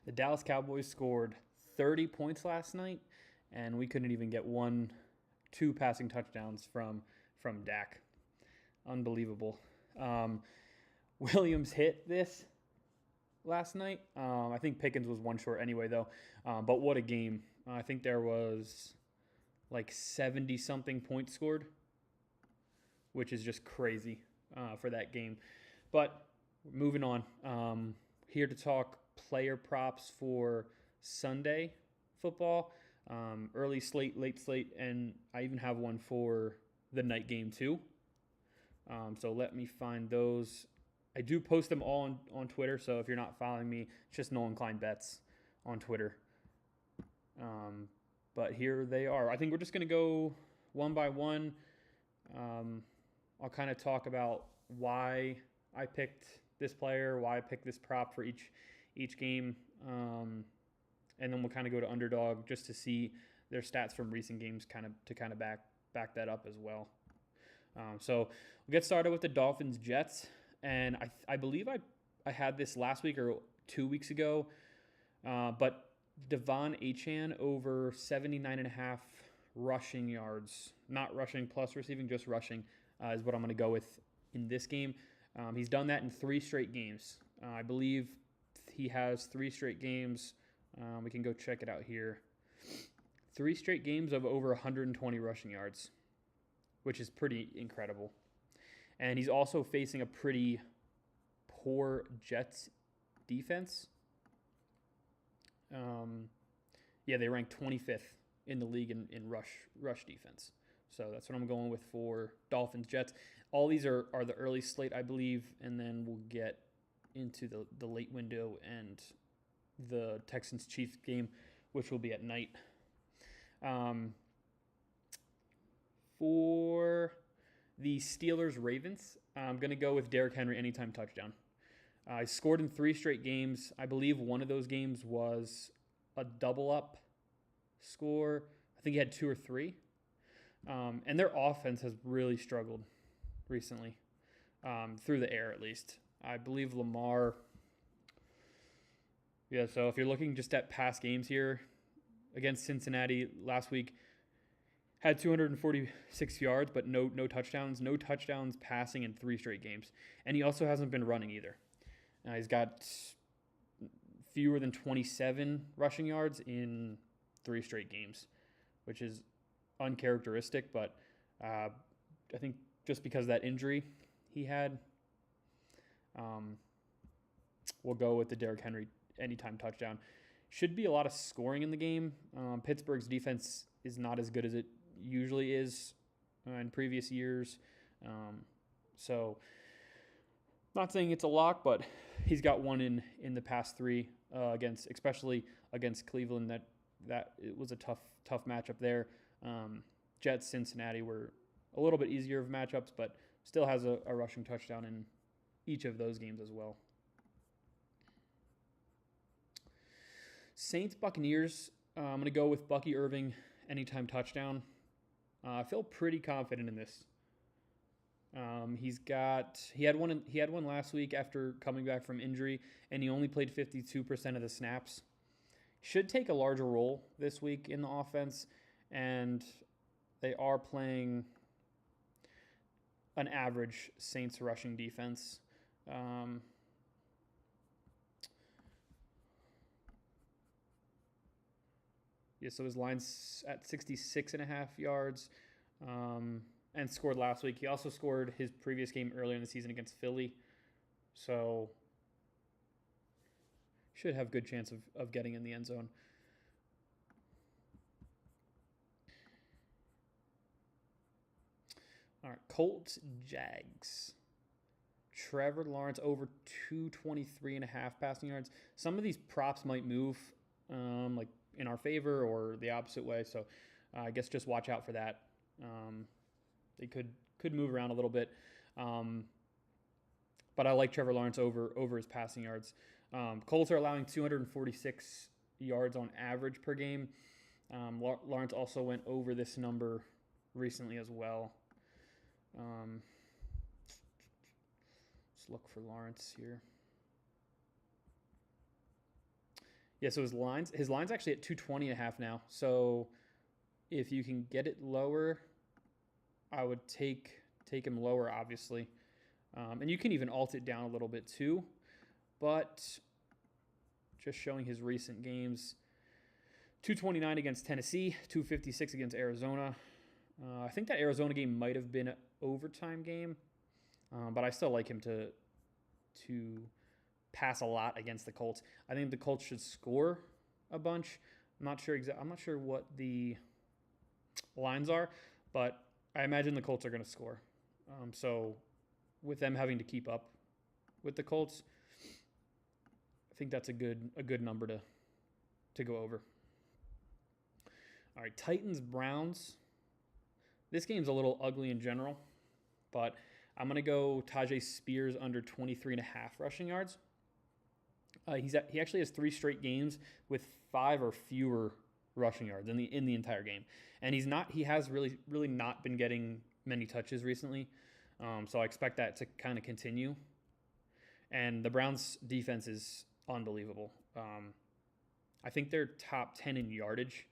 The Dallas Cowboys scored 30 points last night, and we couldn't even get two passing touchdowns from Dak. Unbelievable. Williams hit this last night. I think Pickens was one short anyway, though. But what a game. I think there was like 70-something points scored, which is just crazy for that game. But moving on. Here to talk player props for Sunday football. Early slate, late slate, and I even have one for the night game too. So let me find those. I do post them all on Twitter, so if you're not following me, it's just Nolan Klein Bets on Twitter. But here they are. I think we're just going to go one by one. I'll kind of talk about why I picked this player, why I picked this prop for each game, and then we'll kind of go to underdog just to see their stats from recent games, to back that up as well. So we'll get started with the Dolphins Jets, and I believe I had this last week or 2 weeks ago, but Devon Achane over 79.5 rushing yards, not rushing plus receiving, just rushing, is what I'm going to go with in this game. He's done that in 3 straight games. I believe he has 3 straight games. We can go check it out here. 3 straight games of over 120 rushing yards, which is pretty incredible. And he's also facing a pretty poor Jets defense. They rank 25th in the league in rush defense. So that's what I'm going with for Dolphins Jets. All these are the early slate, I believe, and then we'll get into the late window and the Texans Chiefs game, which will be at night. For the Steelers Ravens, I'm going to go with Derrick Henry anytime touchdown. I scored in 3 straight games. I believe one of those games was a double up score. I think he had 2 or 3. And their offense has really struggled recently, through the air at least. I believe Lamar. Yeah, so if you're looking just at past games here, against Cincinnati last week, had 246 yards, but no touchdowns. No touchdowns passing in 3 straight games. And he also hasn't been running either. He's got fewer than 27 rushing yards in 3 straight games, which is uncharacteristic, but I think just because of that injury he had, we'll go with the Derrick Henry anytime touchdown. Should be a lot of scoring in the game. Pittsburgh's defense is not as good as it usually is in previous years. So not saying it's a lock, but he's got one in the past 3 especially against Cleveland. That it was a tough matchup there. Jets, Cincinnati were a little bit easier of matchups, but still has a rushing touchdown in each of those games as well. Saints Buccaneers. I'm going to go with Bucky Irving anytime touchdown. I feel pretty confident in this. He had one last week after coming back from injury, and he only played 52% of the snaps. Should take a larger role this week in the offense, and they are playing an average Saints rushing defense. So his line's at 66.5 yards, and scored last week. He also scored his previous game earlier in the season against Philly, so should have good chance of getting in the end zone. All right, Colts Jags. Trevor Lawrence over 223.5 passing yards. Some of these props might move like in our favor or the opposite way, so I guess just watch out for that. They could move around a little bit, but I like Trevor Lawrence over his passing yards. Colts are allowing 246 yards on average per game. Lawrence also went over this number recently as well. Let's look for Lawrence here. Yeah, so his line's actually at 220.5 now. So if you can get it lower, I would take him lower, obviously. And you can even alt it down a little bit too. But just showing his recent games, 229 against Tennessee, 256 against Arizona. I think that Arizona game might have been an overtime game, but I still like him to pass a lot against the Colts. I think the Colts should score a bunch. I'm not sure what the lines are, but I imagine the Colts are going to score. So with them having to keep up with the Colts, I think that's a good number to go over. All right, Titans Browns. This game's a little ugly in general, but I'm going to go Tajay Spears under 23.5 rushing yards. He actually has 3 straight games with 5 or fewer rushing yards in the entire game, and he has really not been getting many touches recently, so I expect that to kind of continue. And the Browns' defense is unbelievable. I think they're top 10 in yardage,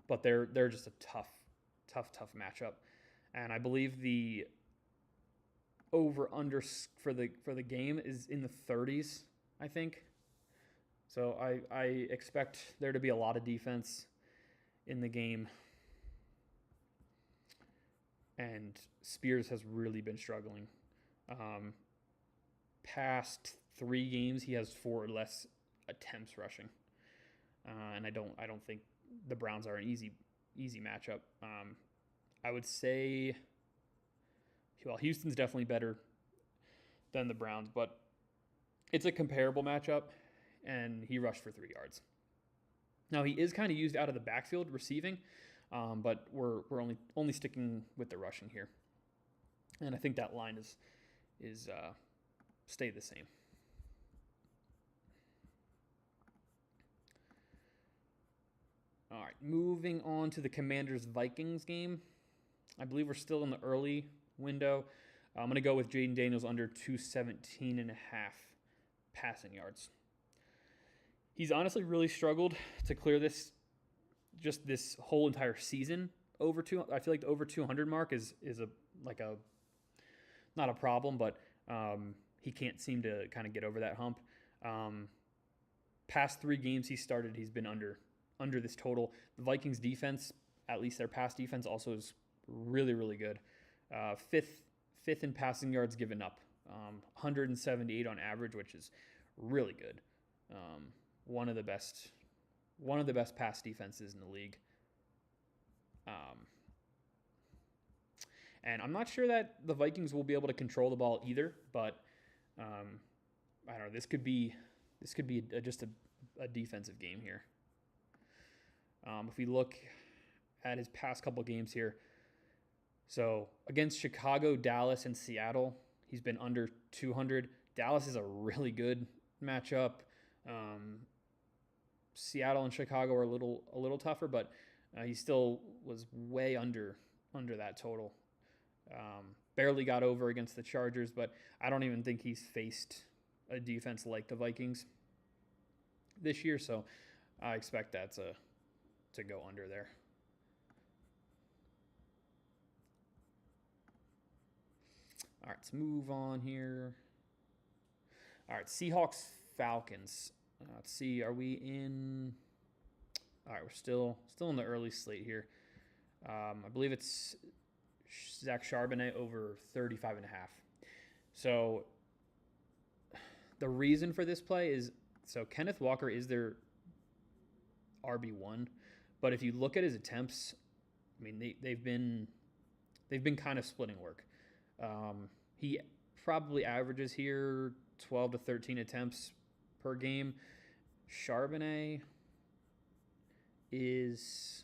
but they're just a tough matchup, and I believe the over under for the game is in the 30s, I think. So I expect there to be a lot of defense in the game, and Spears has really been struggling. Past 3 games, he has 4 or less attempts rushing, and I don't think the Browns are an easy matchup. I would say, well, Houston's definitely better than the Browns, but it's a comparable matchup, and he rushed for 3 yards. Now, he is kind of used out of the backfield receiving, but we're only sticking with the rushing here, and I think that line is stay the same. All right, moving on to the Commanders-Vikings game. I believe we're still in the early window. I'm going to go with Jaden Daniels under 217.5 passing yards. He's honestly really struggled to clear this whole entire season over 200. I feel like the over 200 mark is not a problem, but he can't seem to kind of get over that hump. Past 3 games he started, he's been under this total. The Vikings defense, at least their pass defense, also is really, really good. Fifth in passing yards given up, 178 on average, which is really good. One of the best pass defenses in the league. And I'm not sure that the Vikings will be able to control the ball either, but I don't know. This could be just a defensive game here. If we look at his past couple games here, so against Chicago, Dallas, and Seattle, he's been under 200. Dallas is a really good matchup. Seattle and Chicago are a little tougher, but he still was way under that total. Barely got over against the Chargers, but I don't even think he's faced a defense like the Vikings this year, so I expect that to go under there. All right, let's move on here. All right, Seahawks, Falcons. Let's see, are we in? All right, we're still in the early slate here. I believe it's Zach Charbonnet over 35.5. So the reason for this play is, so Kenneth Walker is their RB1, but if you look at his attempts, I mean they've been kind of splitting work. He probably averages here 12 to 13 attempts per game. Charbonnet is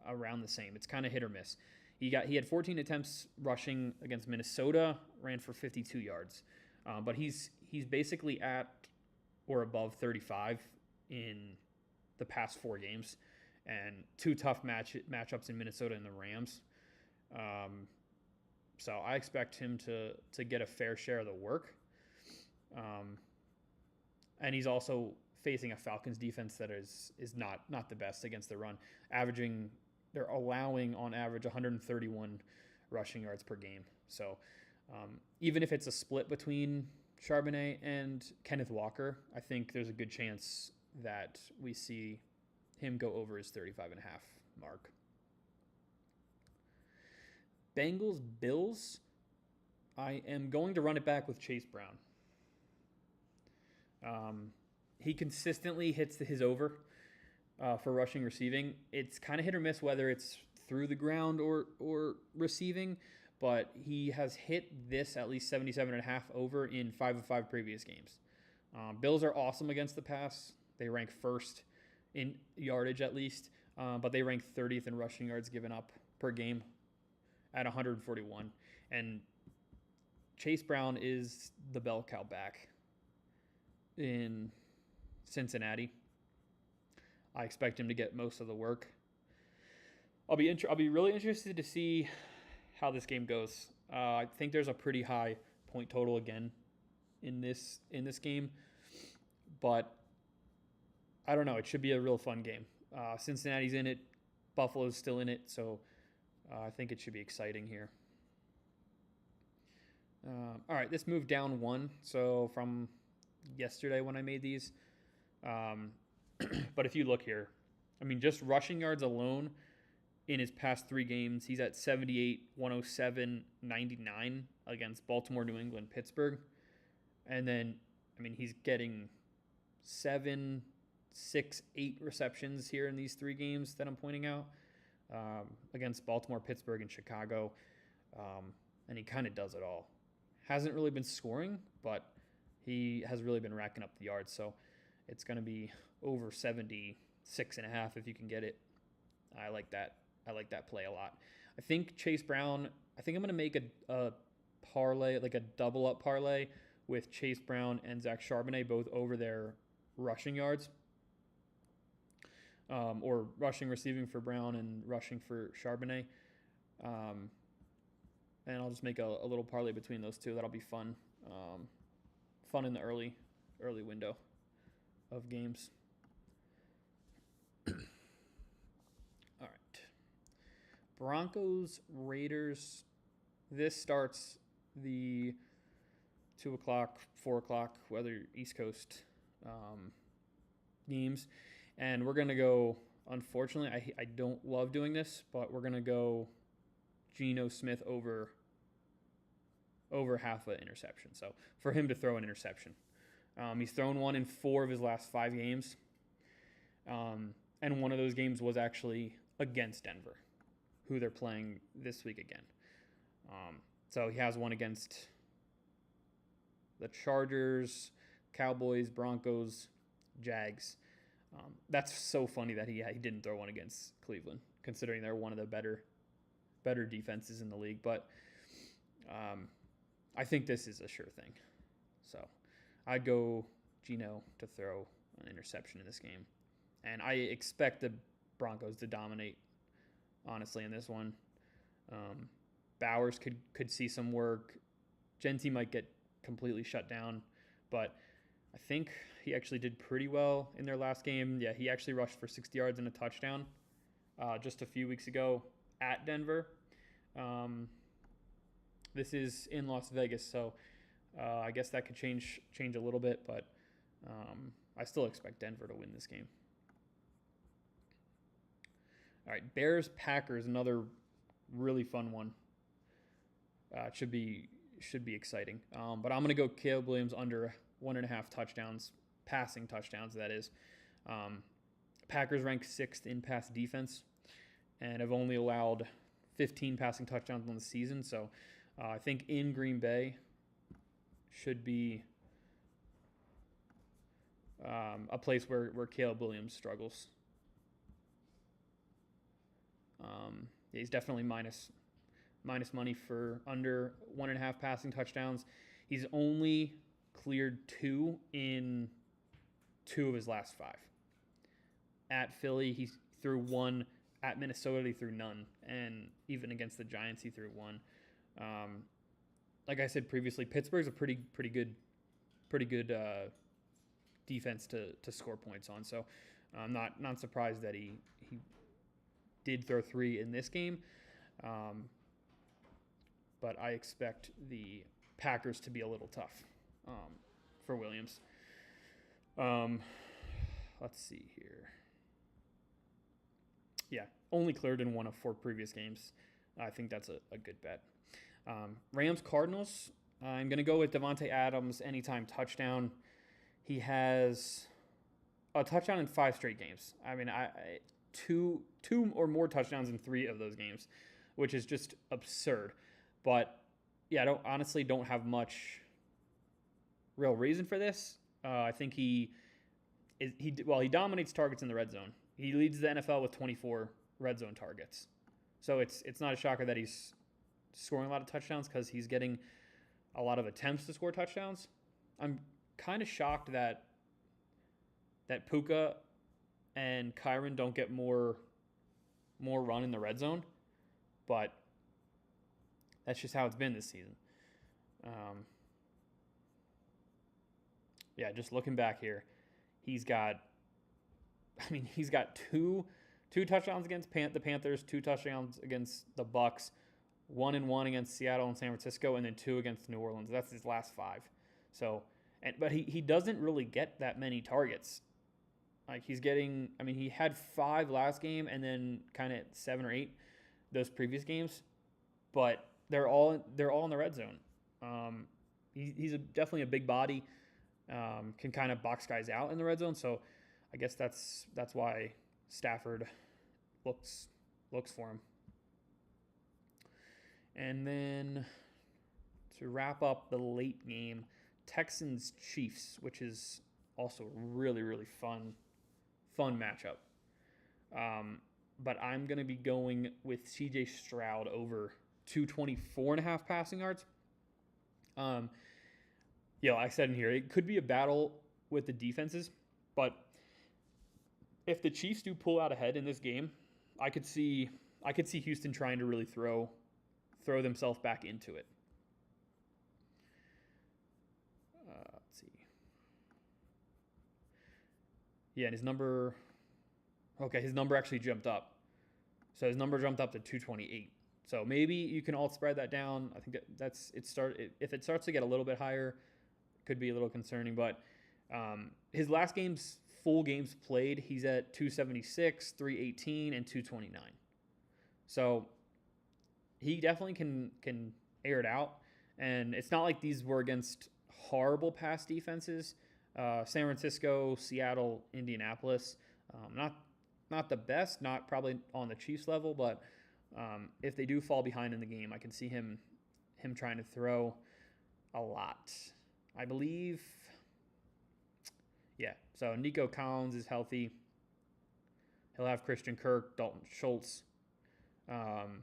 around the same. It's kind of hit or miss. He had 14 attempts rushing against Minnesota, ran for 52 yards. But he's basically at or above 35 in the past 4 games, and 2 tough matchups in Minnesota and the Rams. So I expect him to get a fair share of the work. And he's also facing a Falcons defense that is not the best against the run, they're allowing on average 131 rushing yards per game. So even if it's a split between Charbonnet and Kenneth Walker, I think there's a good chance that we see him go over his 35.5 mark. Bengals, Bills. I am going to run it back with Chase Brown. He consistently hits his over for rushing, receiving. It's kind of hit or miss whether it's through the ground or receiving, but he has hit this at least 77.5 over in 5 of 5 previous games. Bills are awesome against the pass. They rank first in yardage at least, but they rank 30th in rushing yards given up per game at 141. And Chase Brown is the bell cow back in Cincinnati. I expect him to get most of the work. I'll be really interested to see how this game goes. I think there's a pretty high point total again in this game, but I don't know. It should be a real fun game. Cincinnati's in it, Buffalo's still in it, so I think it should be exciting here. All right, this moved down 1, so from yesterday when I made these. But if you look here, I mean, just rushing yards alone in his past 3 games, he's at 78, 107, 99 against Baltimore, New England, Pittsburgh. And then, I mean, he's getting 7, 6, 8 receptions here in these 3 games that I'm pointing out against Baltimore, Pittsburgh, and Chicago. And he kind of does it all. Hasn't really been scoring, but he has really been racking up the yards. So it's going to be over 76.5 if you can get it. I like that. I like that play a lot. I think Chase Brown, I think I'm going to make a parlay, like a double up parlay with Chase Brown and Zach Charbonnet, both over their rushing yards. Or rushing, receiving for Brown and rushing for Charbonnet. And I'll just make a little parlay between those two. That'll be fun. Fun in the early window of games. All right. Broncos, Raiders. This starts the 2 o'clock, 4 o'clock, whether East Coast games. And we're going to go, unfortunately, I don't love doing this, but we're going to go Geno Smith over half an interception. So for him to throw an interception. He's thrown one in 4 of his last 5 games. And one of those games was actually against Denver, who they're playing this week again. So he has one against the Chargers, Cowboys, Broncos, Jags. That's so funny that he didn't throw one against Cleveland, considering they're one of the better defenses in the league. But I think this is a sure thing. So I'd go Geno to throw an interception in this game. And I expect the Broncos to dominate, honestly, in this one. Bowers could see some work. Genty might get completely shut down. But I think he actually did pretty well in their last game. Yeah, he actually rushed for 60 yards and a touchdown just a few weeks ago at Denver. This is in Las Vegas, so I guess that could change a little bit, but I still expect Denver to win this game. All right, Bears-Packers, another really fun one. It should be exciting. But I'm going to go Caleb Williams under 1.5 touchdowns, passing touchdowns, that is. Packers rank 6th in pass defense and have only allowed 15 passing touchdowns on the season. So I think in Green Bay should be a place where Caleb Williams struggles. He's definitely minus money for under 1.5 passing touchdowns. He's only cleared 2 in 2 of his last 5. At Philly, he threw 1. At Minnesota, he threw none. And even against the Giants, he threw 1. Like I said previously, Pittsburgh's a pretty good defense to score points on. So I'm not surprised that he did throw 3 in this game. But I expect the Packers to be a little tough for Williams. Let's see here. Yeah, only cleared in 1 of 4 previous games. I think that's a good bet. Rams-Cardinals, I'm going to go with Devontae Adams anytime touchdown. He has a touchdown in 5 straight games. I mean, two or more touchdowns in 3 of those games, which is just absurd. But yeah, I honestly don't have much real reason for this. I think he dominates targets in the red zone. He leads the NFL with 24 red zone targets. So it's not a shocker that he's scoring a lot of touchdowns because he's getting a lot of attempts to score touchdowns. I'm kind of shocked that Puka and Kyron don't get more run in the red zone, but that's just how it's been this season. Yeah, just looking back here, he's got two touchdowns against the Panthers, 2 touchdowns against the Bucks, 1 and 1 against Seattle and San Francisco, and then 2 against New Orleans. That's his last 5. So, but he doesn't really get that many targets. Like he's getting, he had 5 last game and then kind of 7 or 8 those previous games, but they're all in the red zone. He's definitely a big body, can kind of box guys out in the red zone. So I guess that's why Stafford looks for him. And then to wrap up the late game, Texans-Chiefs, which is also really, really fun matchup. But I'm going to be going with CJ Stroud over 224.5 passing yards. Like I said in here, it could be a battle with the defenses, but if the Chiefs do pull out ahead in this game, I could see Houston trying to really throw themselves back into it. Let's see. Yeah, and his number actually jumped up. So his number jumped up to 228. So maybe you can all spread that down. I think if it starts to get a little bit higher, it could be a little concerning. But his last full games played, he's at 276, 318, and 229. So he definitely can air it out. And it's not like these were against horrible pass defenses. San Francisco, Seattle, Indianapolis, not the best, not probably on the Chiefs level, but if they do fall behind in the game, I can see him trying to throw a lot. I believe, yeah. So Nico Collins is healthy. He'll have Christian Kirk, Dalton Schultz, Jaden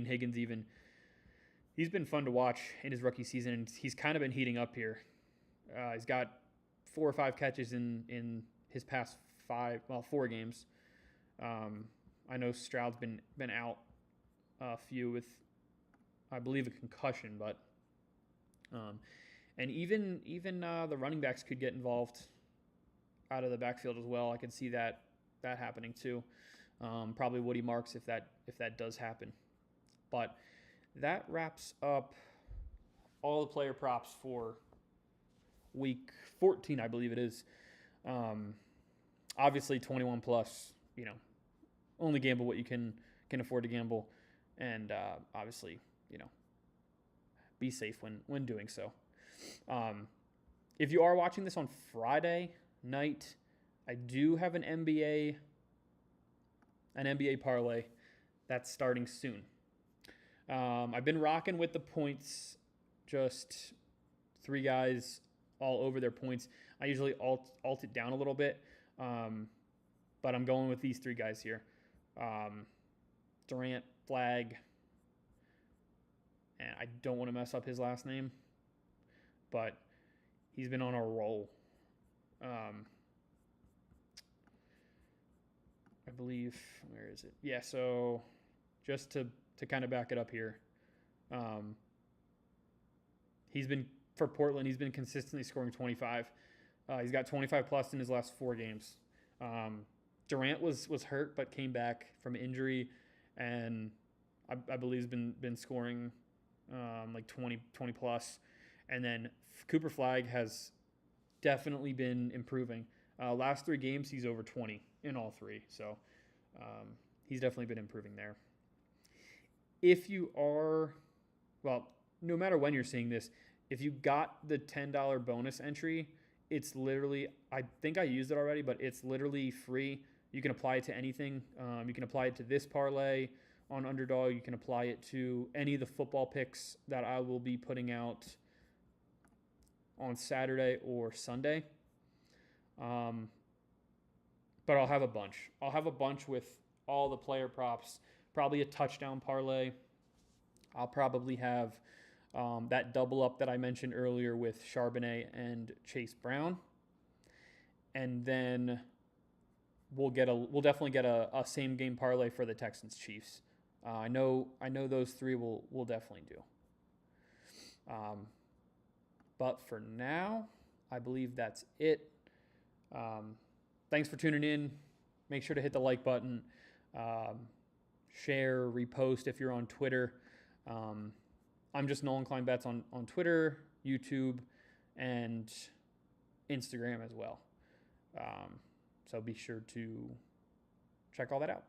Higgins even. He's been fun to watch in his rookie season, and he's kind of been heating up here. He's got 4 or 5 catches in his past 4 games. I know Stroud's been out a few with, I believe, a concussion, but and even the running backs could get involved out of the backfield as well. I can see that happening too. Probably Woody Marks if that does happen. But that wraps up all the player props for week 14, I believe it is. Obviously 21 plus, only gamble what you can afford to gamble, and obviously, be safe when doing so. If you are watching this on Friday night, I do have an NBA parlay that's starting soon. I've been rocking with the points, just 3 guys all over their points. I usually alt it down a little bit, but I'm going with these 3 guys here. Durant, Flag, and I don't want to mess up his last name, but he's been on a roll. I believe, where is it? Yeah, so just to kind of back it up here, for Portland, he's been consistently scoring 25. He's got 25 plus in his last 4 games. Durant was hurt but came back from injury, and I believe has been scoring like 20 plus. And then Cooper Flag has definitely been improving. Last 3 games, he's over 20 in all 3. So he's definitely been improving there. If you are, well, no matter when you're seeing this, if you got the $10 bonus entry, it's literally, I think I used it already, but it's literally free. You can apply it to anything. You can apply it to this parlay on Underdog. You can apply it to any of the football picks that I will be putting out on Saturday or Sunday. But I'll have a bunch. I'll have a bunch with all the player props, probably a touchdown parlay. I'll probably have that double up that I mentioned earlier with Charbonnet and Chase Brown. And then we'll definitely get a same game parlay for the Texans Chiefs. I know those 3 will definitely do. But for now, I believe that's it. Thanks for tuning in. Make sure to hit the like button, share, repost if you're on Twitter. I'm just Nolan Klein Bets on Twitter, YouTube, and Instagram as well. So be sure to check all that out.